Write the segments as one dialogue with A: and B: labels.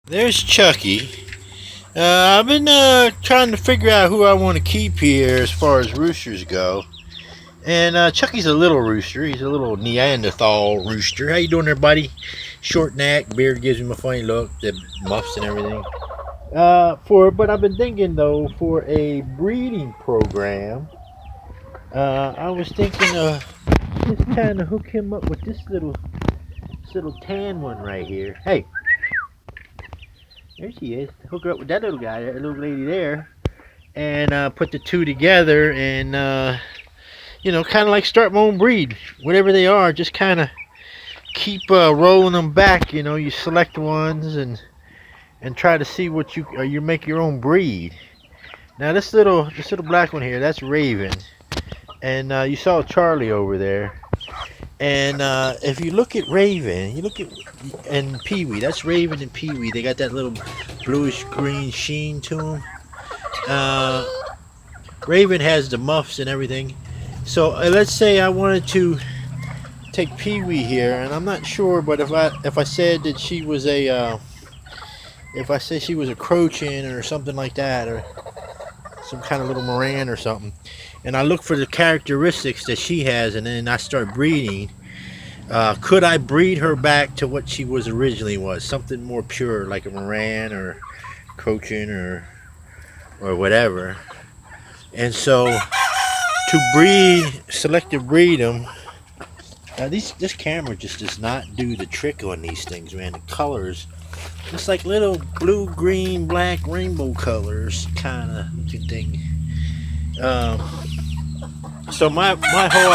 A: There's Chucky. I've been trying to figure out who I want to keep here as far as roosters go. And Chucky's a little rooster. He's a little Neanderthal rooster. How you doing there, buddy? Short neck, beard gives him a funny look, the muffs and everything. But I've been thinking though, for a breeding program, I was thinking of just kind of hook him up with this little tan one right here. Hey, there she is. Hook her up with that little guy, that little lady there, and put the two together, and kind of like start my own breed. Whatever they are, just kind of keep rolling them back. You select ones and try to see what you make your own breed. Now this little black one here, that's Raven, and you saw Charlie over there. And if you look at Raven, you look at and Pee Wee. That's Raven and Pee Wee. They got that little bluish green sheen to them. Uh, Raven has the muffs and everything. So let's say I wanted to take Pee Wee here, and I'm not sure, but if I said that she was if I said she was a Cochin or something like that, or some kind of little Moran or something, and I look for the characteristics that she has, and then I start breeding. Could I breed her back to what she was originally was? Something more pure, like a Moran or Cochin or whatever. And so to selective breed them. This camera just does not do the trick on these things, man. The colors, it's like little blue, green, black, rainbow colors, kind of looking thing. Um, so my whole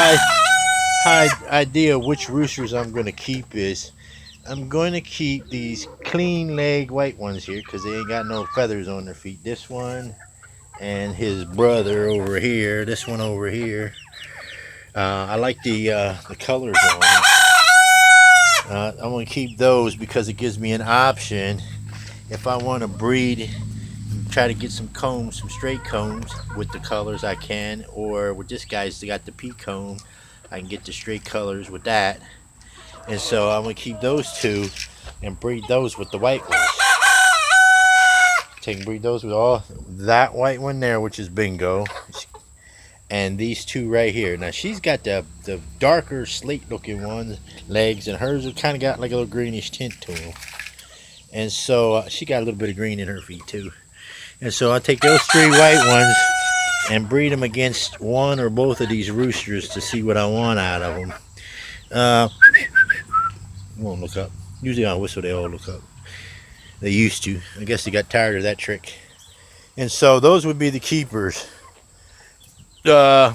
A: idea of which roosters I'm going to keep is I'm going to keep these clean leg white ones here because they ain't got no feathers on their feet. This one and his brother over here. This one over here. I like the colors on them. I'm going to keep those because it gives me an option if I want to breed. Try to get some combs, some straight combs with the colors I can, or with this guy's got the pea comb, I can get the straight colors with that. And so I'm gonna keep those two and breed those with the white ones. Take and breed those with all that white one there, which is Bingo, and these two right here. Now she's got the darker slate looking ones legs, and hers have kind of got like a little greenish tint to them. And so she got a little bit of green in her feet too. And so I'll take those three white ones and breed them against one or both of these roosters to see what I want out of them. Won't look up. Usually on whistle they all look up. They used to. I guess they got tired of that trick. And so those would be the keepers. This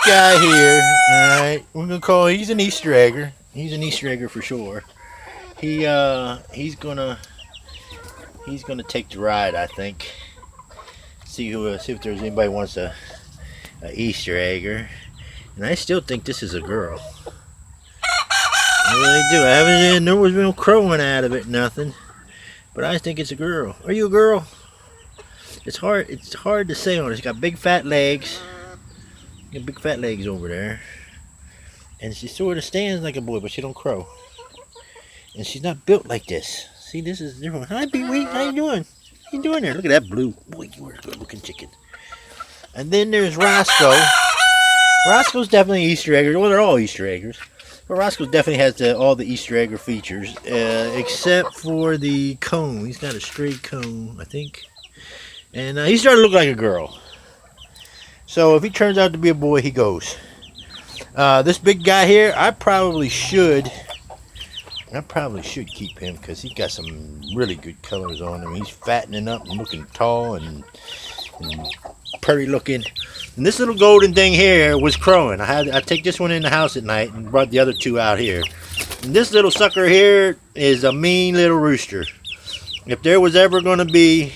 A: guy here, alright, we're gonna call he's an Easter egger. He's an Easter egger for sure. He's gonna take the ride, I think. See if there's anybody wants a Easter egger. And I still think this is a girl. I really do. There was no crowing out of it, nothing. But I think it's a girl. Are you a girl? It's hard to say on it. She's got big fat legs. Got big fat legs over there. And she sort of stands like a boy, but she don't crow. And she's not built like this. See, this is different. Hi, Pee Wee. How you doing? How you doing there? Look at that blue. Boy, you are a good looking chicken. And then there's Roscoe. Roscoe's definitely Easter egger. Well, they're all Easter eggers. But Roscoe definitely has all the Easter egger features, except for the comb. He's got a straight comb, I think. And he's starting to look like a girl. So if he turns out to be a boy, he goes. This big guy here, I probably should keep him because he's got some really good colors on him. He's fattening up and looking tall and pretty looking. And this little golden thing here was crowing. I take this one in the house at night and brought the other two out here. And this little sucker here is a mean little rooster. If there was ever going to be,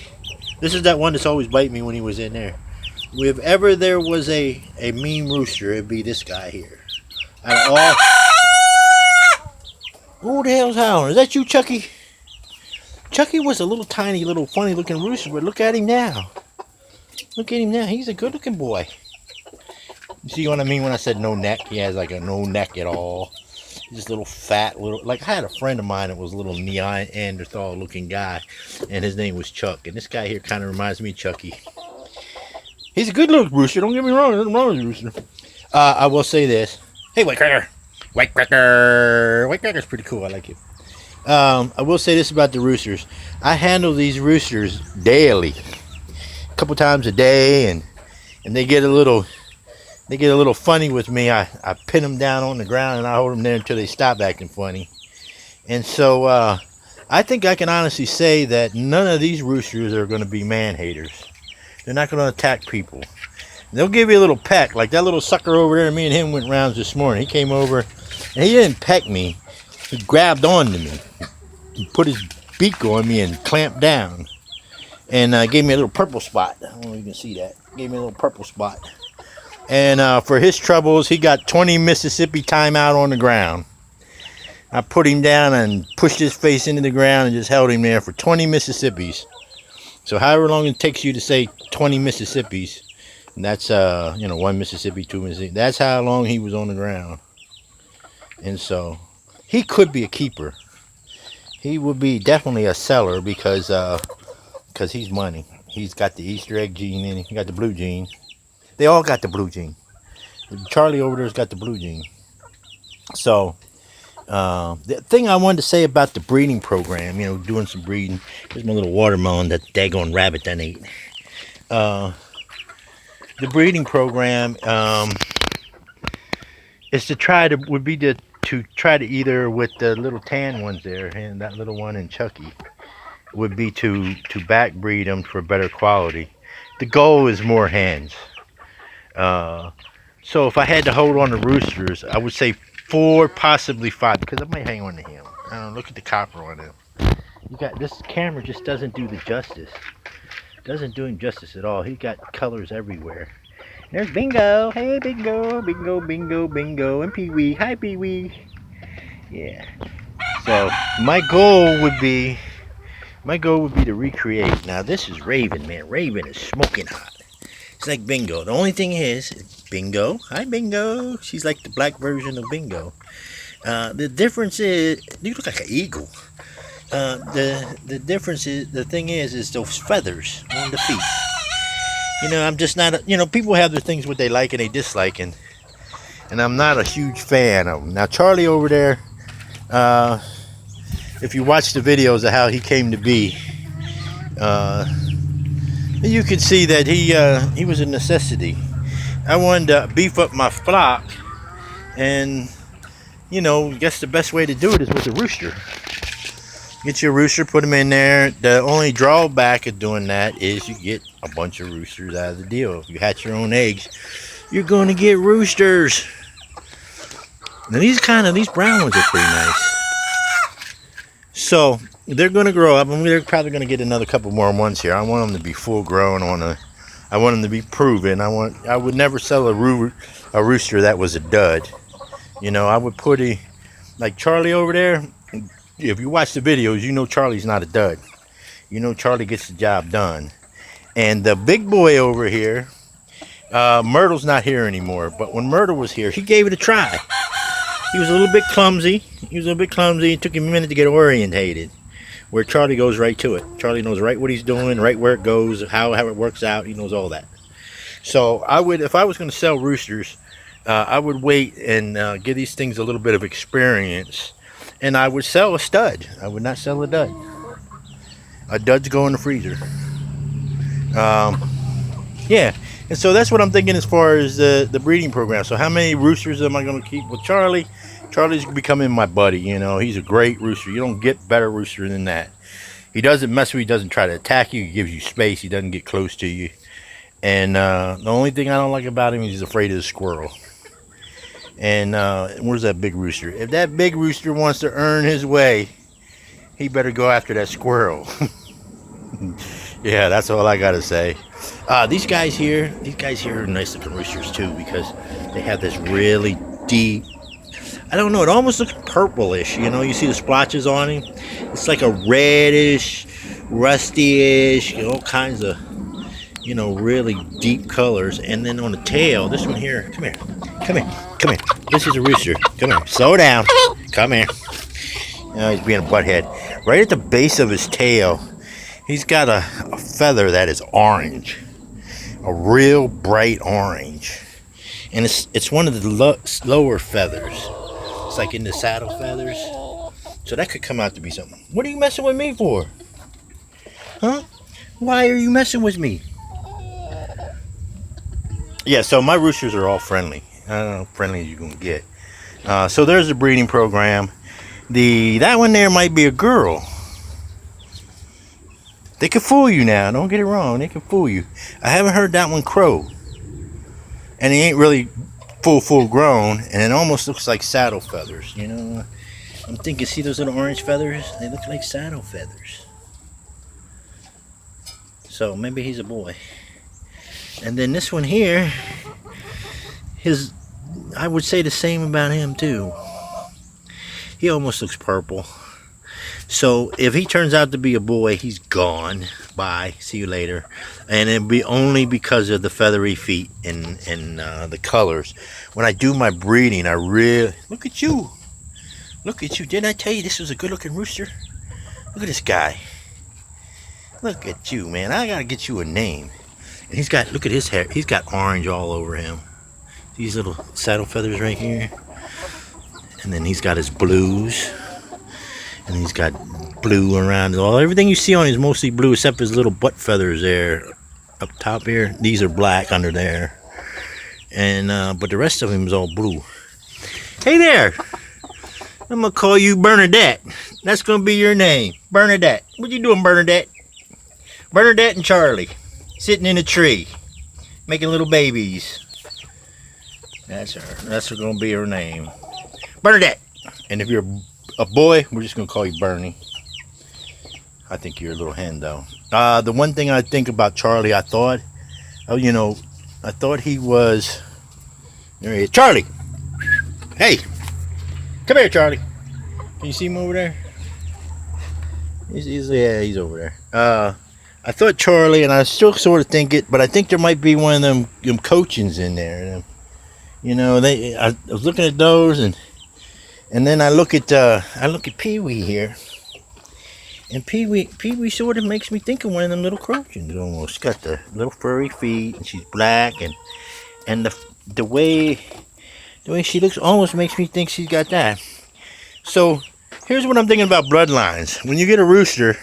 A: this is that one that's always biting me when he was in there. If ever there was a mean rooster, it'd be this guy here. Out of all, who the hell's howling? Is that you, Chucky? Chucky was a little tiny, little funny looking rooster, but look at him now. Look at him now. He's a good looking boy. You see what I mean when I said no neck? He has like a no neck at all. This little fat little, like I had a friend of mine that was a little Neanderthal looking guy, and his name was Chuck. And this guy here kind of reminds me of Chucky. He's a good little rooster. Don't get me wrong. There's nothing wrong with rooster. I will say this. Hey, White Cracker. White Cracker. White Cracker's pretty cool. I like it. I will say this about the roosters. I handle these roosters daily, a couple times a day, and they get a little funny with me. I pin them down on the ground and I hold them there until they stop acting funny. And so I think I can honestly say that none of these roosters are going to be man haters. They're not going to attack people. They'll give you a little peck, like that little sucker over there. Me and him went rounds this morning. He came over and he didn't peck me. He grabbed onto me, he put his beak on me and clamped down, and gave me a little purple spot. I don't know if you can see that. Gave me a little purple spot. And for his troubles, he got 20 Mississippi time out on the ground. I put him down and pushed his face into the ground and just held him there for 20 Mississippis. So however long it takes you to say 20 Mississippis, and that's 1 Mississippi, 2 Mississippi. That's how long he was on the ground. And so he could be a keeper. He would be definitely a seller because he's money. He's got the Easter egg gene in him. He got the blue gene. They all got the blue gene. Charlie over there's got the blue gene. So the thing I wanted to say about the breeding program, doing some breeding. Here's my little watermelon that daggone rabbit done ate. The breeding program is to try to either with the little tan ones there and that little one and Chucky would be to back breed them for better quality. The goal is more hens. So if I had to hold on to roosters, I would say 4, possibly 5, because I might hang on to him. Look at the copper on him. This camera just doesn't do the justice. Doesn't do him justice at all. He's got colors everywhere. There's Bingo. Hey, Bingo, Bingo, Bingo, Bingo, and Pee-wee. Hi, Pee-wee. Yeah. So my goal would be to recreate. Now this is Raven, man. Raven is smoking hot. It's like Bingo. The only thing is, Bingo. Hi, Bingo. She's like the black version of Bingo. The difference is, you look like an eagle. The difference is, the thing is those feathers on the feet. I'm just not, people have their things what they like and they dislike, and I'm not a huge fan of them. Now, Charlie over there, if you watch the videos of how he came to be, you can see that he was a necessity. I wanted to beef up my flock, and, I guess the best way to do it is with a rooster. Get your rooster, put them in there. The only drawback of doing that is you get a bunch of roosters out of the deal. If you hatch your own eggs, you're going to get roosters. Now these brown ones are pretty nice. So they're going to grow up, and they're probably going to get another couple more ones here. I want them to be full grown. I want them to be proven. I would never sell a rooster that was a dud. I would put like Charlie over there. If you watch the videos, Charlie's not a dud. Charlie gets the job done. And the big boy over here, Myrtle's not here anymore. But when Myrtle was here, he gave it a try. He was a little bit clumsy. It took him a minute to get orientated. Where Charlie goes right to it. Charlie knows right what he's doing, right where it goes, how it works out. He knows all that. So if I was going to sell roosters, I would wait and give these things a little bit of experience. And I would sell a stud. I would not sell a dud. A dud's go in the freezer. Yeah. And so that's what I'm thinking as far as the breeding program. So how many roosters am I going to keep with Charlie? Charlie's becoming my buddy. He's a great rooster. You don't get better rooster than that. He doesn't mess with you. He doesn't try to attack you. He gives you space. He doesn't get close to you. And the only thing I don't like about him is he's afraid of the squirrel. And where's that big rooster? If that big rooster wants to earn his way, he better go after that squirrel. Yeah, that's all I gotta say. These guys here are nice looking roosters too, because they have this really deep, I don't know, it almost looks purplish. You see the splotches on him. It's like a reddish, rusty-ish, all kinds of, really deep colors. And then on the tail, this one here, come here. This is a rooster. Come here. Slow down. Come here. Oh, he's being a butthead. Right at the base of his tail, he's got a feather that is orange. A real bright orange. And it's one of the lower feathers. It's like in the saddle feathers. So that could come out to be something. What are you messing with me for? Huh? Why are you messing with me? Yeah, so my roosters are all friendly. I don't know, friendly as you can get. So there's the breeding program. That one there might be a girl. They can fool you now. Don't get it wrong. They can fool you. I haven't heard that one crow. And he ain't really full grown. And it almost looks like saddle feathers. You know, I'm thinking, see those little orange feathers? They look like saddle feathers. So maybe he's a boy. And then this one here, I would say the same about him too. He almost looks purple. So if he turns out to be a boy, he's gone. Bye. See you later. And it'll be only because of the feathery feet and the colors. When I do my breeding, I really look at you. Look at you. Didn't I tell you this was a good-looking rooster? Look at this guy. Look at you, man. I gotta get you a name. And he's got, look at his hair. He's got orange all over him. These little saddle feathers right here. And then he's got his blues. And he's got blue around. Everything you see on him is mostly blue except his little butt feathers there. Up top here. These are black under there. And but the rest of him is all blue. Hey there! I'm gonna call you Bernadette. That's gonna be your name. Bernadette. What you doing, Bernadette? Bernadette and Charlie. Sitting in a tree. Making little babies. That's her. That's gonna be her name. Bernadette. And if you're a boy, we're just gonna call you Bernie. I think you're a little hen though. The one thing I think about Charlie, I thought he was. There he is. Charlie! Hey! Come here, Charlie. Can you see him over there? He's over there. I thought Charlie, and I still sort of think it, but I think there might be one of them coachings in there. You know, I was looking at those, and then I look at Pee-wee here, and Pee-wee sort of makes me think of one of them little Crochins almost. Got the little furry feet, and she's black, and the way she looks almost makes me think she's got that. So here's what I'm thinking about bloodlines. When you get a rooster,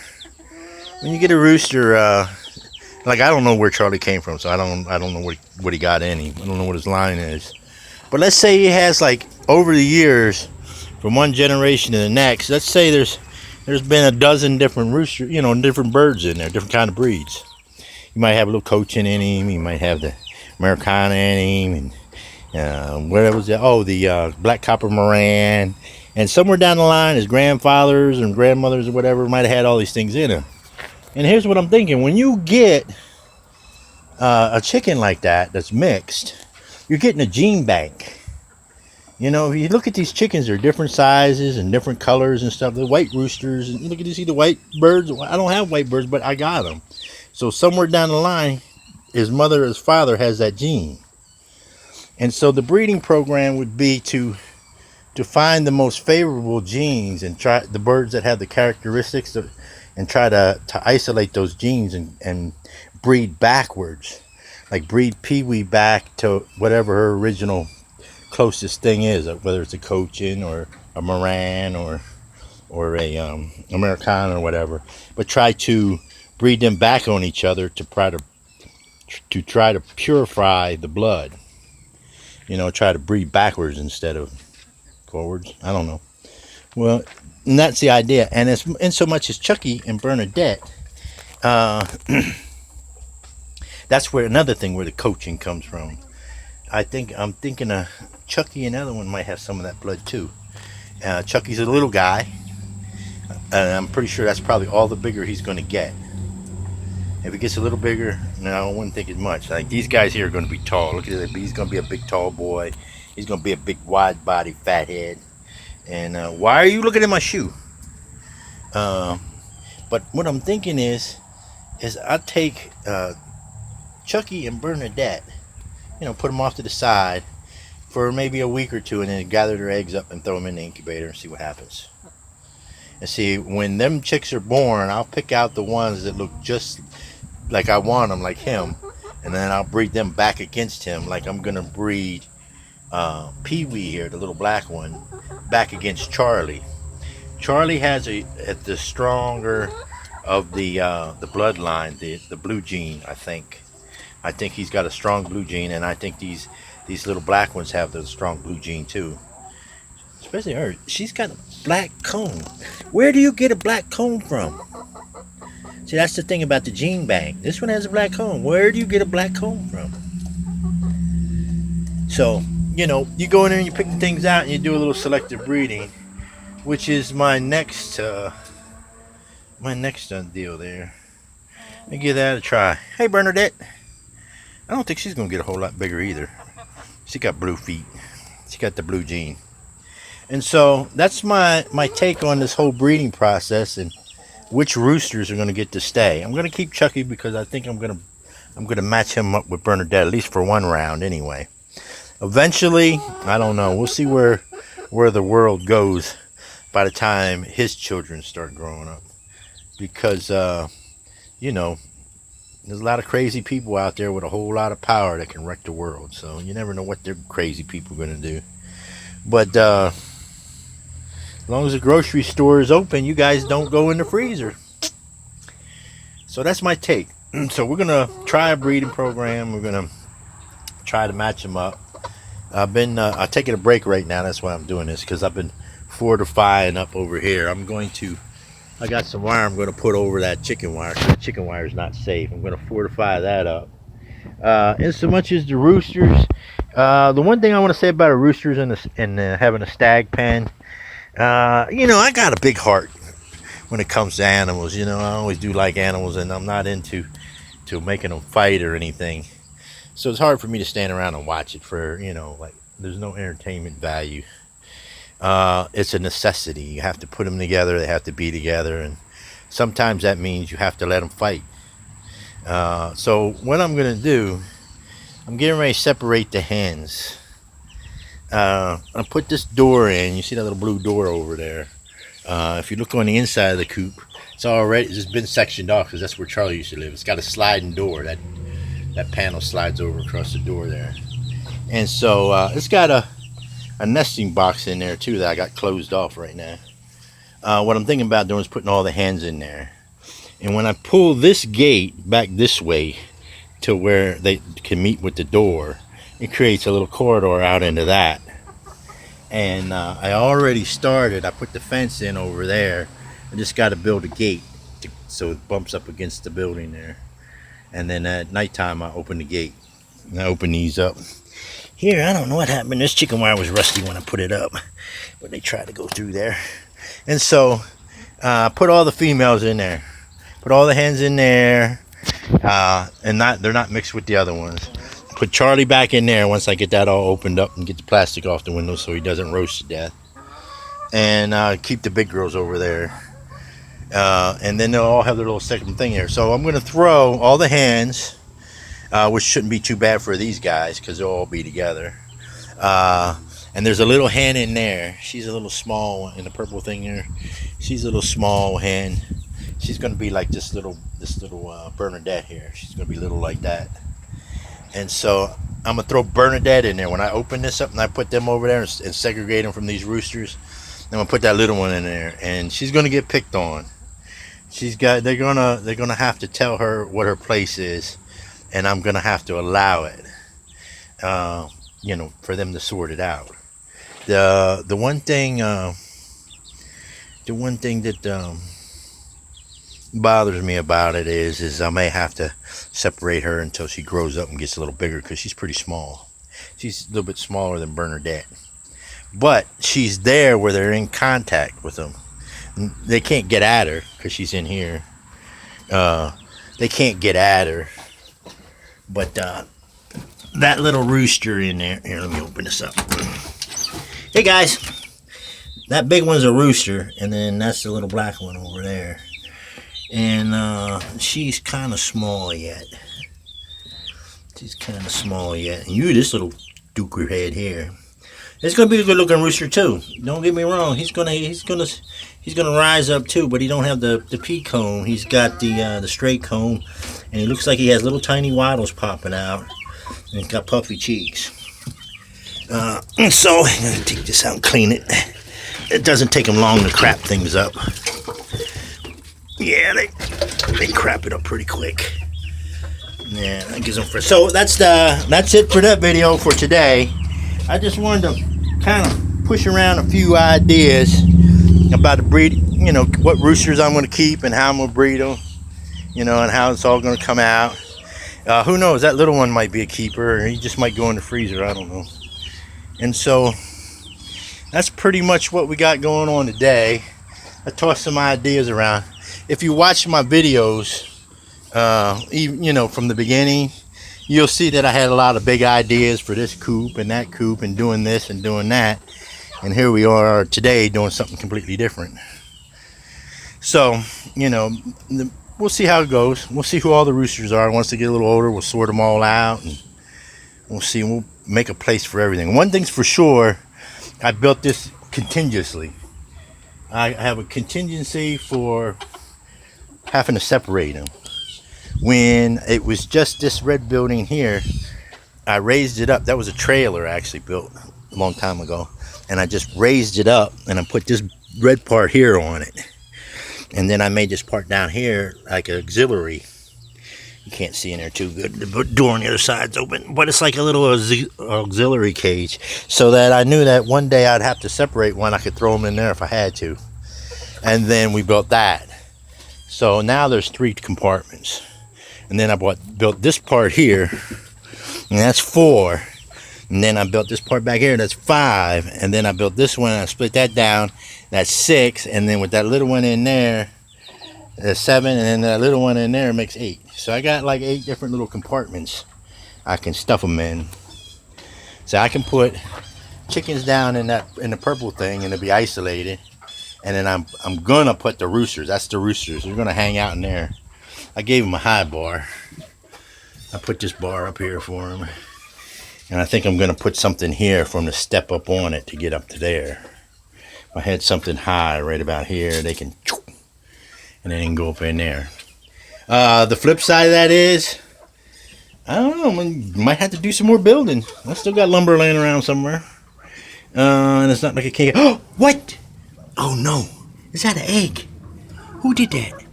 A: like I don't know where Charlie came from, so I don't know what he got in him. I don't know what his line is. But let's say he has, like, over the years, from one generation to the next, let's say there's been a dozen different roosters, different birds in there, different kind of breeds. You might have a little Cochin in him. You might have the Americana in him, and where was it? Oh, the Black Copper Moran. And somewhere down the line, his grandfathers and grandmothers or whatever might have had all these things in them. And here's what I'm thinking. When you get a chicken like that's mixed, you're getting a gene bank. You know, if you look at these chickens, they're different sizes and different colors and stuff. The white roosters, and look at, you see the white birds. I don't have white birds, but I got them. So somewhere down the line, his father has that gene. And so the breeding program would be to find the most favorable genes and try the birds that have the characteristics and try to isolate those genes and breed backwards. Like breed Pee-wee back to whatever her original closest thing is, whether it's a Cochin or a Moran or a Americana or whatever. But try to breed them back on each other to try to purify the blood. Try to breed backwards instead of forwards. I don't know. Well, and that's the idea. And it's in so much as Chucky and Bernadette, that's where another thing where the coaching comes from. I'm thinking Chucky and the other one might have some of that blood too. Chucky's a little guy, and I'm pretty sure that's probably all the bigger he's going to get. If he gets a little bigger, no, I wouldn't think as much. Like these guys here are going to be tall. Look at it. He's going to be a big, tall boy. He's going to be a big, wide body, fat head. And why are you looking at my shoe? But what I'm thinking is I take Chucky and Bernadette, put them off to the side, for maybe a week or two, and then gather their eggs up and throw them in the incubator and see what happens. And see, when them chicks are born, I'll pick out the ones that look just like I want them, like him, and then I'll breed them back against him, like I'm gonna breed Pee Wee here, the little black one, back against Charlie. Charlie has the stronger of the bloodline, the blue gene. I think he's got a strong blue gene, and I think these little black ones have the strong blue gene too. Especially her. She's got a black comb. Where do you get a black comb from? See, that's the thing about the gene bank. This one has a black comb. Where do you get a black comb from? So, you go in there and you pick the things out and you do a little selective breeding, which is my next deal there. Let me give that a try. Hey, Bernadette. I don't think she's gonna get a whole lot bigger either. She got blue feet. She got the blue gene. And so that's my take on this whole breeding process and which roosters are going to get to stay. I'm going to keep Chucky because I think I'm going to match him up with Bernadette, at least for one round anyway. Eventually, I don't know. We'll see where the world goes by the time his children start growing up. Because, there's a lot of crazy people out there with a whole lot of power that can wreck the world. So you never know what their crazy people are going to do. But as long as the grocery store is open, you guys don't go in the freezer. So that's my take. So we're going to try a breeding program. We're going to try to match them up. I'm taking a break right now. That's why I'm doing this, because I've been fortifying up over here. I got some wire I'm going to put over that chicken wire, because the chicken wire is not safe. I'm going to fortify that up. And so much as the roosters, the one thing I want to say about a roosters and having a stag pen, I got a big heart when it comes to animals. I always do like animals, and I'm not into making them fight or anything. So it's hard for me to stand around and watch it for, like, there's no entertainment value. It's a necessity. You have to put them together. They have to be together, and sometimes that means you have to let them fight. So what I'm going to do, I'm getting ready to separate the hens. I'll put this door in. You see that little blue door over there? If you look on the inside of the coop, it's been sectioned off because that's where Charlie used to live. It's got a sliding door. That panel slides over across the door there. And so it's got a nesting box in there too that I got closed off right now. What I'm thinking about doing is putting all the hens in there. And when I pull this gate back this way to where they can meet with the door, it creates a little corridor out into that. And I already started. I put the fence in over there. I just got to build a gate so it bumps up against the building there. And then at nighttime, I open the gate. And I open these up. Here, I don't know what happened. This chicken wire was rusty when I put it up, but they tried to go through there. And so I put all the females in there. Put all the hens in there, and they're not mixed with the other ones. Put Charlie back in there once I get that all opened up and get the plastic off the window so he doesn't roast to death. And keep the big girls over there. And then they'll all have their little second thing here. So I'm going to throw all the hens, which shouldn't be too bad for these guys because they'll all be together. And there's a little hen in there. She's a little small one in the purple thing here. She's a little small hen. She's going to be like this little Bernadette here. She's going to be little like that. And so I'm going to throw Bernadette in there. When I open this up and I put them over there and segregate them from these roosters, I'm going to put that little one in there. And she's going to get picked on. They're gonna have to tell her what her place is, and I'm going to have to allow it, for them to sort it out. The one thing that bothers me about it is I may have to separate her until she grows up and gets a little bigger, because she's pretty small. She's a little bit smaller than Bernadette, but she's there where they're in contact with them. They can't get at her because she's in here. They can't get at her, but that little rooster in there, here, let me open this up. Hey guys, that big one's a rooster, and then that's the little black one over there. And she's kind of small yet. And you, this little duker head here. It's gonna be a good looking rooster too. Don't get me wrong. He's gonna rise up too, but he don't have the pea comb. He's got the straight comb, and he looks like he has little tiny wattles popping out, and he's got puffy cheeks. So I'm gonna take this out and clean it. It doesn't take them long to crap things up. Yeah, they crap it up pretty quick. Yeah, that gives them fresh. So that's it for that video for today. I just wanted to kind of push around a few ideas about the breed. You know, what roosters I'm going to keep and how I'm going to breed them. You know, and how it's all going to come out. Who knows? That little one might be a keeper, or he just might go in the freezer. I don't know. And so that's pretty much what we got going on today. I tossed some ideas around. If you watch my videos, even, you know, from the beginning, you'll see that I had a lot of big ideas for this coop and that coop and doing this and doing that. And here we are today doing something completely different. So, you know, we'll see how it goes. We'll see who all the roosters are. Once they get a little older, we'll sort them all out, and we'll see. We'll make a place for everything. One thing's for sure, I built this contingency. I have a contingency for having to separate them. When it was just this red building here, I raised it up. That was a trailer I actually built a long time ago, and I just raised it up and I put this red part here on it, and then I made this part down here like an auxiliary. You can't see in there too good. The door on the other side's open, but it's like a little auxiliary cage, so that I knew that one day I'd have to separate one. I could throw them in there if I had to. And then we built that. So now there's 3 compartments. And then I built this part here, and that's 4. And then I built this part back here, that's 5. And then I built this one, and I split that down, that's 6. And then with that little one in there, that's 7. And then that little one in there makes 8. So I got like 8 different little compartments I can stuff them in. So I can put chickens down in the purple thing, and it'll be isolated. And then I'm gonna put the roosters. That's the roosters. They're gonna hang out in there. I gave them a high bar. I put this bar up here for them, and I think I'm gonna put something here for them to step up on it to get up to there. If I had something high right about here, they can, and then they can go up in there. The flip side of that is, I don't know, might have to do some more building. I still got lumber laying around somewhere. And it's not like I can't. Oh, what? Oh no, is that an egg? Who did that?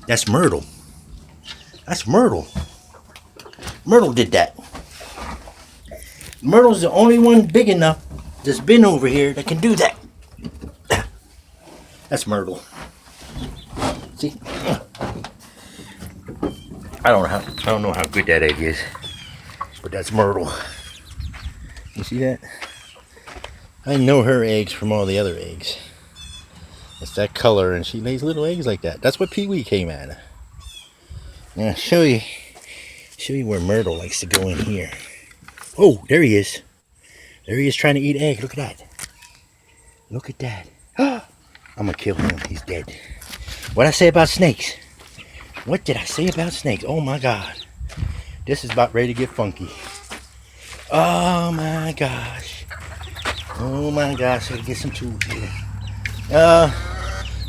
A: That's Myrtle. That's Myrtle. Myrtle did that. Myrtle's the only one big enough that's been over here that can do that. That's Myrtle. See? I don't know how good that egg is, but that's Myrtle. You see that? I know her eggs from all the other eggs. It's that color, and she lays little eggs like that. That's what Pee Wee came at her. Now show you where Myrtle likes to go in here. Oh, there he is. There he is trying to eat egg. Look at that. Look at that. I'm gonna kill him. He's dead. What'd I say about snakes? What did I say about snakes? Oh my God. This is about ready to get funky. Oh my gosh. Oh my gosh. Gotta get some tools here.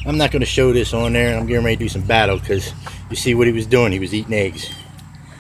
A: I'm not going to show this on there. I'm getting ready to do some battle, because you see what he was doing. He was eating eggs.